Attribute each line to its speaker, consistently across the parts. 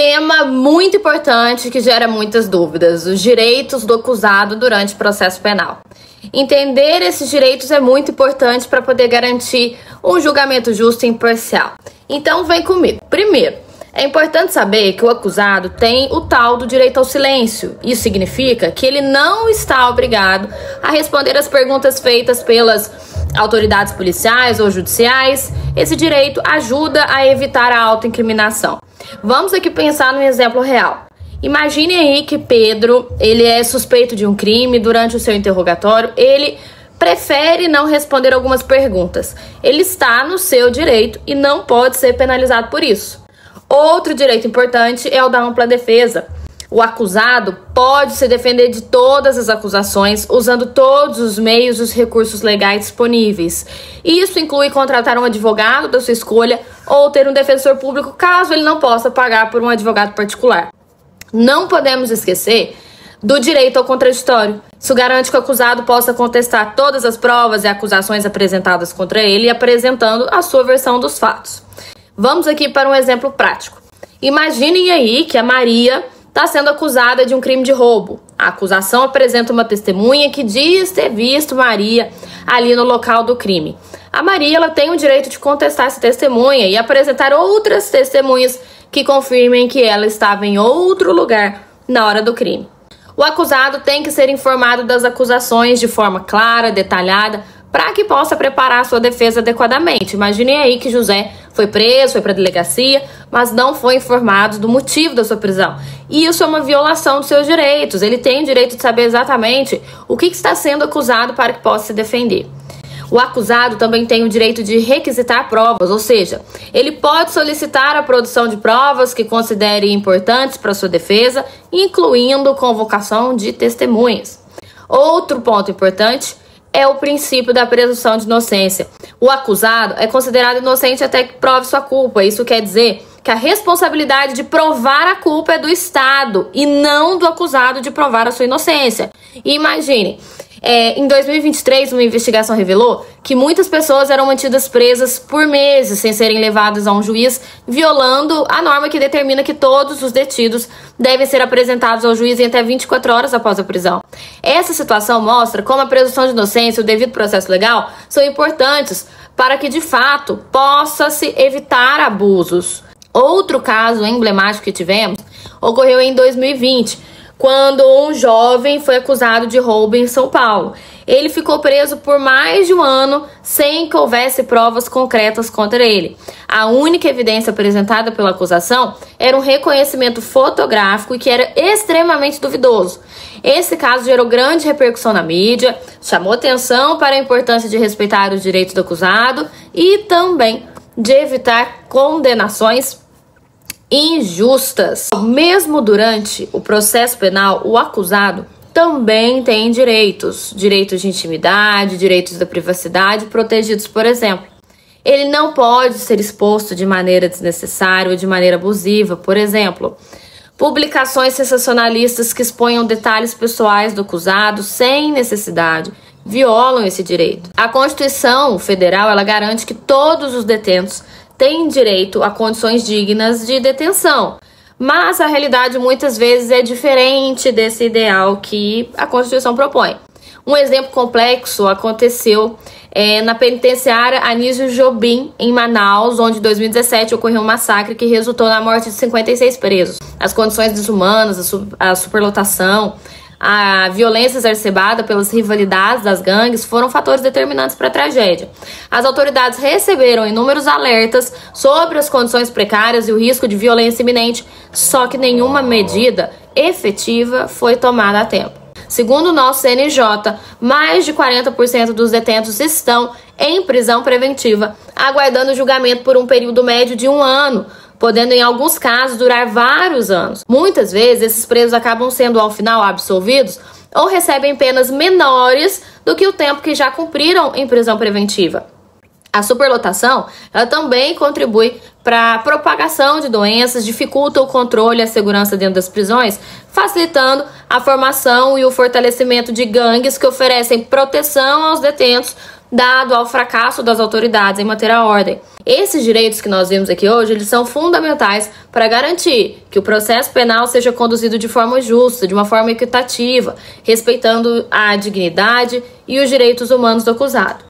Speaker 1: Tema muito importante que gera muitas dúvidas: os direitos do acusado durante o processo penal. Entender esses direitos é muito importante para poder garantir um julgamento justo e imparcial. Então vem comigo. Primeiro, é importante saber que o acusado tem o tal do direito ao silêncio. Isso significa que ele não está obrigado a responder às perguntas feitas pelas autoridades policiais ou judiciais. Esse direito ajuda a evitar a autoincriminação. Vamos aqui pensar num exemplo real. Imagine aí que Pedro, ele é suspeito de um crime. Durante o seu interrogatório, ele prefere não responder algumas perguntas. Ele está no seu direito e não pode ser penalizado por isso. Outro direito importante é o da ampla defesa. O acusado pode se defender de todas as acusações usando todos os meios e os recursos legais disponíveis. Isso inclui contratar um advogado da sua escolha ou ter um defensor público caso ele não possa pagar por um advogado particular. Não podemos esquecer do direito ao contraditório. Isso garante que o acusado possa contestar todas as provas e acusações apresentadas contra ele, apresentando a sua versão dos fatos. Vamos aqui para um exemplo prático. Imaginem aí que a Maria está sendo acusada de um crime de roubo. A acusação apresenta uma testemunha que diz ter visto Maria ali no local do crime. A Maria, ela tem o direito de contestar essa testemunha e apresentar outras testemunhas que confirmem que ela estava em outro lugar na hora do crime. O acusado tem que ser informado das acusações de forma clara, detalhada, para que possa preparar sua defesa adequadamente. Imaginem aí que José foi preso, foi para a delegacia, mas não foi informado do motivo da sua prisão. E isso é uma violação dos seus direitos. Ele tem o direito de saber exatamente o que está sendo acusado para que possa se defender. O acusado também tem o direito de requisitar provas, ou seja, ele pode solicitar a produção de provas que considere importantes para sua defesa, incluindo convocação de testemunhas. Outro ponto importante é o princípio da presunção de inocência. O acusado é considerado inocente até que prove sua culpa. Isso quer dizer que a responsabilidade de provar a culpa é do Estado e não do acusado de provar a sua inocência. E imagine, em 2023, uma investigação revelou que muitas pessoas eram mantidas presas por meses sem serem levadas a um juiz, violando a norma que determina que todos os detidos devem ser apresentados ao juiz em até 24 horas após a prisão. Essa situação mostra como a presunção de inocência e o devido processo legal são importantes para que, de fato, possa-se evitar abusos. Outro caso emblemático que tivemos ocorreu em 2020, quando um jovem foi acusado de roubo em São Paulo. Ele ficou preso por mais de um ano sem que houvesse provas concretas contra ele. A única evidência apresentada pela acusação era um reconhecimento fotográfico que era extremamente duvidoso. Esse caso gerou grande repercussão na mídia, chamou atenção para a importância de respeitar os direitos do acusado e também de evitar condenações injustas. Mesmo durante o processo penal, o acusado também tem direitos de intimidade, direitos da privacidade protegidos, por exemplo. Ele não pode ser exposto de maneira desnecessária ou de maneira abusiva, por exemplo. Publicações sensacionalistas que exponham detalhes pessoais do acusado sem necessidade violam esse direito. A Constituição Federal, ela garante que todos os detentos têm direito a condições dignas de detenção, mas a realidade muitas vezes é diferente desse ideal que a Constituição propõe. Um exemplo complexo aconteceu na penitenciária Anísio Jobim, em Manaus, onde em 2017 ocorreu um massacre que resultou na morte de 56 presos. As condições desumanas, a superlotação, a violência exacerbada pelas rivalidades das gangues foram fatores determinantes para a tragédia. As autoridades receberam inúmeros alertas sobre as condições precárias e o risco de violência iminente, só que nenhuma medida efetiva foi tomada a tempo. Segundo o nosso CNJ, mais de 40% dos detentos estão em prisão preventiva, aguardando julgamento por um período médio de 1 ano, podendo em alguns casos durar vários anos. Muitas vezes esses presos acabam sendo ao final absolvidos ou recebem penas menores do que o tempo que já cumpriram em prisão preventiva. A superlotação, ela também contribui para a propagação de doenças, dificulta o controle e a segurança dentro das prisões, facilitando a formação e o fortalecimento de gangues que oferecem proteção aos detentos, dado ao fracasso das autoridades em manter a ordem. Esses direitos que nós vimos aqui hoje, eles são fundamentais para garantir que o processo penal seja conduzido de forma justa, de uma forma equitativa, respeitando a dignidade e os direitos humanos do acusado.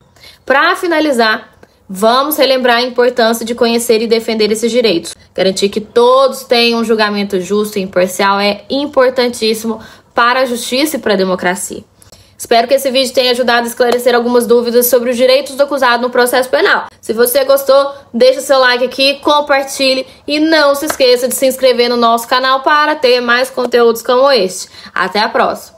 Speaker 1: Para finalizar, vamos relembrar a importância de conhecer e defender esses direitos. Garantir que todos tenham um julgamento justo e imparcial é importantíssimo para a justiça e para a democracia. Espero que esse vídeo tenha ajudado a esclarecer algumas dúvidas sobre os direitos do acusado no processo penal. Se você gostou, deixa seu like aqui, compartilhe e não se esqueça de se inscrever no nosso canal para ter mais conteúdos como este. Até a próxima!